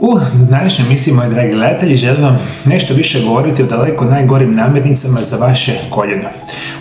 U današnjoj emisiji, moji dragi gledatelji, želim vam nešto više govoriti o daleko najgorim namirnicama za vaše koljeno.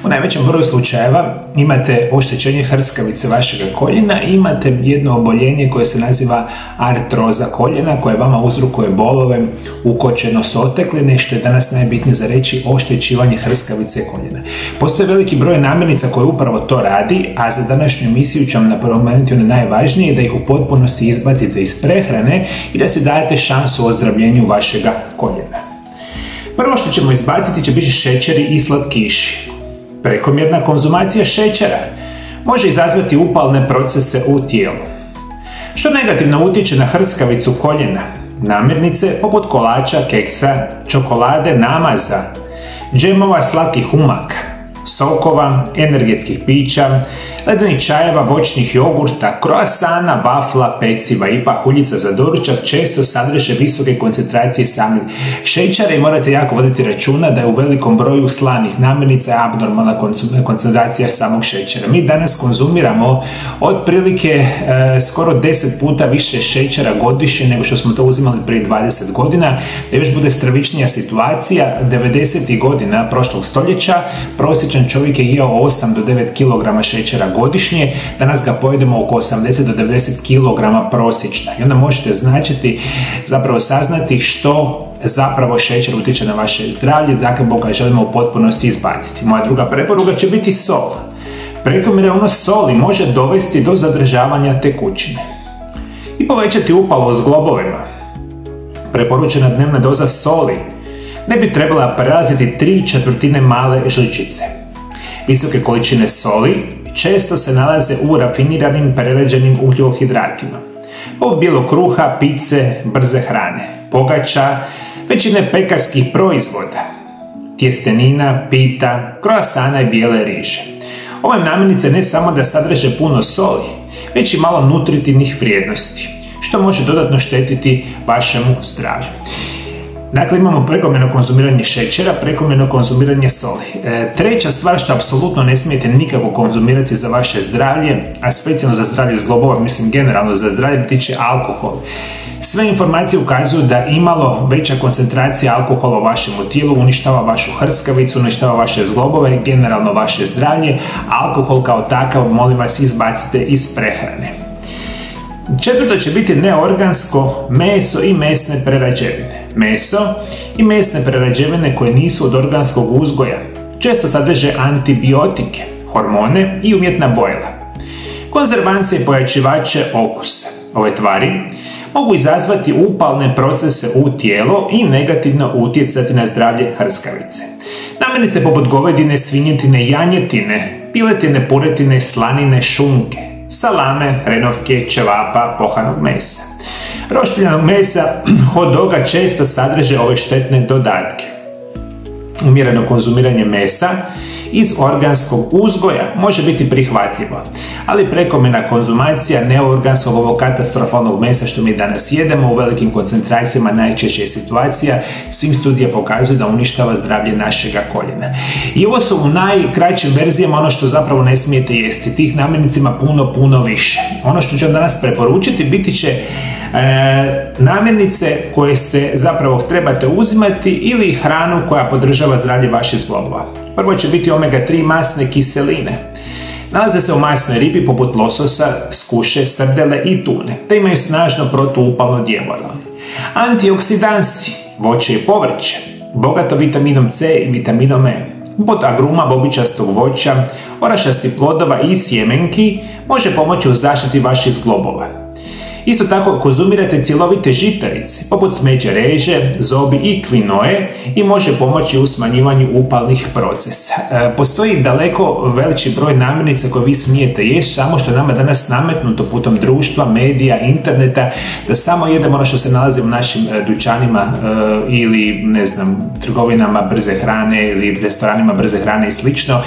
U najvećem broju slučajeva imate oštećenje hrskavice vašega koljena i imate jedno oboljenje koje se naziva artroza koljena, koje vama uzrokuje bolove, ukočenost, otekline, što je danas najbitnije za reći oštećivanje hrskavice koljena. Postoji veliki broj namirnica koje upravo to radi, a za današnju emisiju ću vam napomenuti ono najvažnije, da ih u potpunosti izbacite iz prehrane i da se dajete šansu ozdravljenju vašega koljena. Prvo što ćemo izbaciti će biti šećeri i slatkiši. Prekomjerna konzumacija šećera može izazvati upalne procese u tijelu, što negativno utječe na hrskavicu koljena. Namirnice poput kolača, keksa, čokolade, namaza, džemova, slatkih umaka, sokova, energetskih pića, ledenih čajeva, voćnih jogurta, kroasana, vafla, peciva i pahuljica za doručak često sadrže visoke koncentracije samih šećera i morate jako voditi računa da je u velikom broju slanih namirnica abnormalna koncentracija samog šećera. Mi danas konzumiramo otprilike skoro 10 puta više šećera godišnje nego što smo to uzimali prije 20 godina. Da još bude stravičnija situacija, 90. godina prošlog stoljeća prosječan čovjek je jeo 8 do 9 kg šećera godišnje, danas ga pojedemo oko 80 do 90 kg prosječno. I onda možete saznati što zapravo šećer utječe na vaše zdravlje, zakaj Boga želimo u potpunosti izbaciti. Moja druga preporuka će biti sol. Prekomjeran unos soli može dovesti do zadržavanja tekućine i povećati upalo s zglobovima. Preporučena dnevna doza soli ne bi trebala prelaziti 3/4 male žličice. Visoke količine soli često se nalaze u rafiniranim prerađenim ugljikohidratima, poput bijelog kruha, pice, brze hrane, pogača, većine pekarskih proizvoda, tjestenina, pita, kroasana i bijele riže. Ove namirnice ne samo da sadrže puno soli, već i malo nutritivnih vrijednosti, što može dodatno štetiti vašemu zdravlju. Dakle, imamo prekomjerno konzumiranje šećera, prekomjerno konzumiranje soli. Treća stvar što apsolutno ne smijete nikako konzumirati za vaše zdravlje, a specijalno za zdravlje zglobova, mislim generalno za zdravlje, tiče alkohol. Sve informacije ukazuju da imalo veća koncentracija alkohola u vašem tijelu uništava vašu hrskavicu, uništava vaše zglobove i generalno vaše zdravlje. Alkohol kao takav, molim vas, izbacite iz prehrane. Četvrto će biti neorgansko meso i mesne prerađevine. Meso i mesne prerađevine koje nisu od organskog uzgoja često sadrže antibiotike, hormone i umjetna bojila, konzervanse i pojačivače okusa. Ove tvari mogu izazvati upalne procese u tijelo i negativno utjecati na zdravlje hrskavice. Namirnice poput govedine, svinjetine, janjetine, piletine, puretine, slanine, šunke, salame, hrenovke, ćevapa, pohanog mesa, roštiljanog mesa, hot doga često sadrže ove štetne dodatke. Umjereno konzumiranje mesa iz organskog uzgoja može biti prihvatljivo, ali prekomjerna konzumacija neorganskog, ovog katastrofalnog mesa što mi danas jedemo u velikim koncentracijama najčešće je situacija, svim studije pokazuju da uništava zdravlje našega koljena. I ovo su u najkraćim verzijama ono što zapravo ne smijete jesti. Tih namirnica ima puno više. Ono što ću vam danas preporučiti biti će namirnice koje zapravo trebate uzimati ili hranu koja podržava zdravlje vaših zglobova. Prvo će biti omega-3 masne kiseline. Nalaze se u masnoj ribi poput lososa, skuše, srdele i tune, te imaju snažno protuupalno djelovanje. Antioksidansi, voće i povrće, bogato vitaminom C i vitaminom E, poput agruma, bobičastog voća, orašastih plodova i sjemenki, može pomoći u zaštiti vaših zglobova. Isto tako konzumirate cjelovite žitarice, poput smeđe reže, zobi i kvinoe i može pomoći u smanjivanju upalnih procesa. Postoji daleko veći broj namirnica koje vi smijete jesti, samo što je nama danas nametnuto putem društva, medija, interneta, da samo jedemo ono što se nalazi u našim dućanima ili, trgovinama brze hrane ili restoranima brze hrane i slično.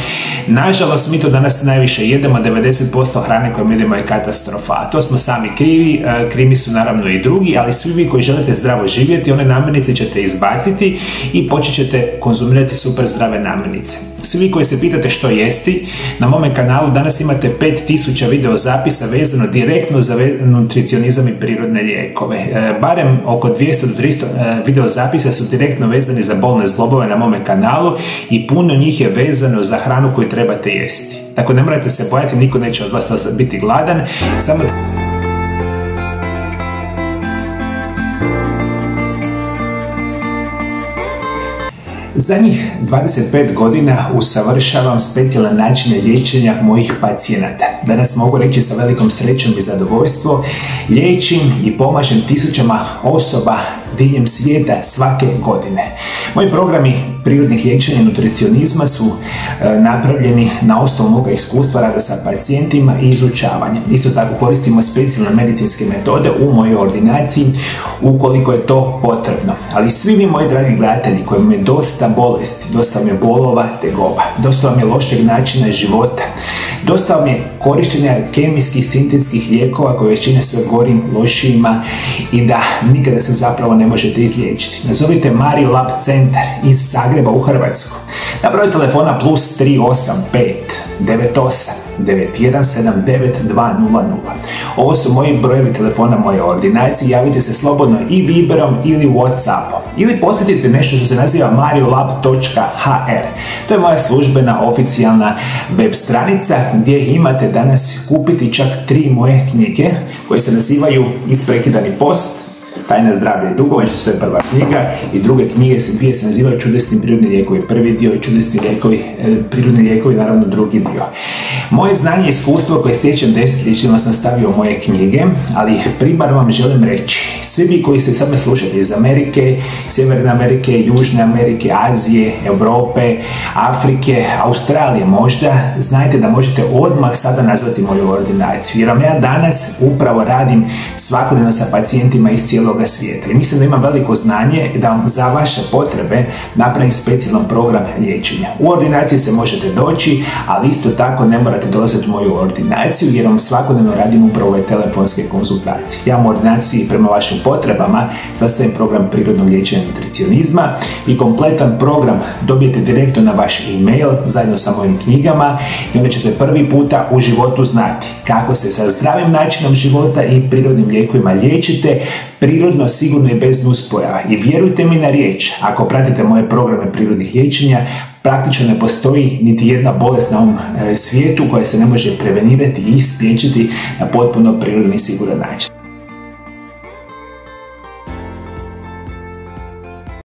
Nažalost, mi to danas najviše jedemo, 90% hrane koju jedemo je katastrofa, a to smo sami krivi. Krivi su naravno i drugi, ali svi vi koji želite zdravo živjeti, one namirnice ćete izbaciti i počet ćete konzumirati super zdrave namirnice. Svi vi koji se pitate što jesti, na mome kanalu danas imate 5000 video zapisa vezano direktno za nutricionizam i prirodne lijekove. Barem oko 200 do 300 video zapisa su direktno vezani za bolne zglobove na mome kanalu i puno njih je vezano za hranu koju trebate jesti. Tako ne morate se bojati, niko neće od vas biti gladan, samo zadnjih 25 godina usavršavam specijalne načine liječenja mojih pacijenata. Danas mogu reći sa velikom srećom i zadovoljstvom, liječim i pomažem tisućama osoba diljem svijeta svake godine. Moji programi prirodnih liječenja i nutricionizma su napravljeni na osnovu moga iskustva rada sa pacijentima i izučavanja. Isto tako koristimo specijalne medicinske metode u mojoj ordinaciji ukoliko je to potrebno. Ali svi vi moji dragi gledatelji koji imaju dosta bolesti, dosta vam je bolova, tegoba, dosta vam je lošeg načina života, dosta vam je korištenja kemijskih, sintetskih lijekova koje već čine sve gorim, lošijima i da nikada se zapravo ne možete izliječiti. Nazovite Mario Lab centar iz Zagreba u Hrvatsku. Na broj telefona +385 98 9179 200. Ovo su moji brojevi telefona moje ordinacije. Javite se slobodno i Viberom ili Whatsappom. Ili posjetite nešto što se naziva mariolab.hr. To je moja službena oficijalna web stranica gdje imate danas kupiti čak 3 moje knjige koje se nazivaju Isprekidani post, Tajna zdravlja i dugovanja, što je prva knjiga, i druge knjige dvije se nazivaju Čudesni prirodni lijekovi, prvi dio, i Čudesni prirodni lijekovi, naravno drugi dio. Moje znanje i iskustvo koje stječem desetljećima sam stavio u moje knjige, ali primarno vam želim reći, svi vi koji ste sad me slušate iz Amerike, Sjeverne Amerike, Južne Amerike, Azije, Europe, Afrike, Australije možda, znajte da možete odmah sada nazvati moju ordinaciju, jer vam ja danas upravo radim svakodnevno sa pacijentima iz cijelog svijeta i mislim da imam veliko znanje da vam za vaše potrebe napravim specijalan program liječenja. U ordinaciji se možete doći, ali isto tako ne morate dolaziti u moju ordinaciju jer vam svakodnevno radim upravo ove telefonske konzultacije. Ja u ordinaciji prema vašim potrebama sastavim program prirodnog liječenja i nutricionizma i kompletan program dobijete direktno na vaš e-mail zajedno sa mojim knjigama i onda ćete prvi puta u životu znati kako se sa zdravim načinom života i prirodnim lijekovima liječite prirodno, sigurno i bez nuspojava. I vjerujte mi na riječ, ako pratite moje programe prirodnih liječenja, praktično ne postoji niti jedna bolest na ovom svijetu koja se ne može prevenirati i spriječiti na potpuno prirodni i siguran način.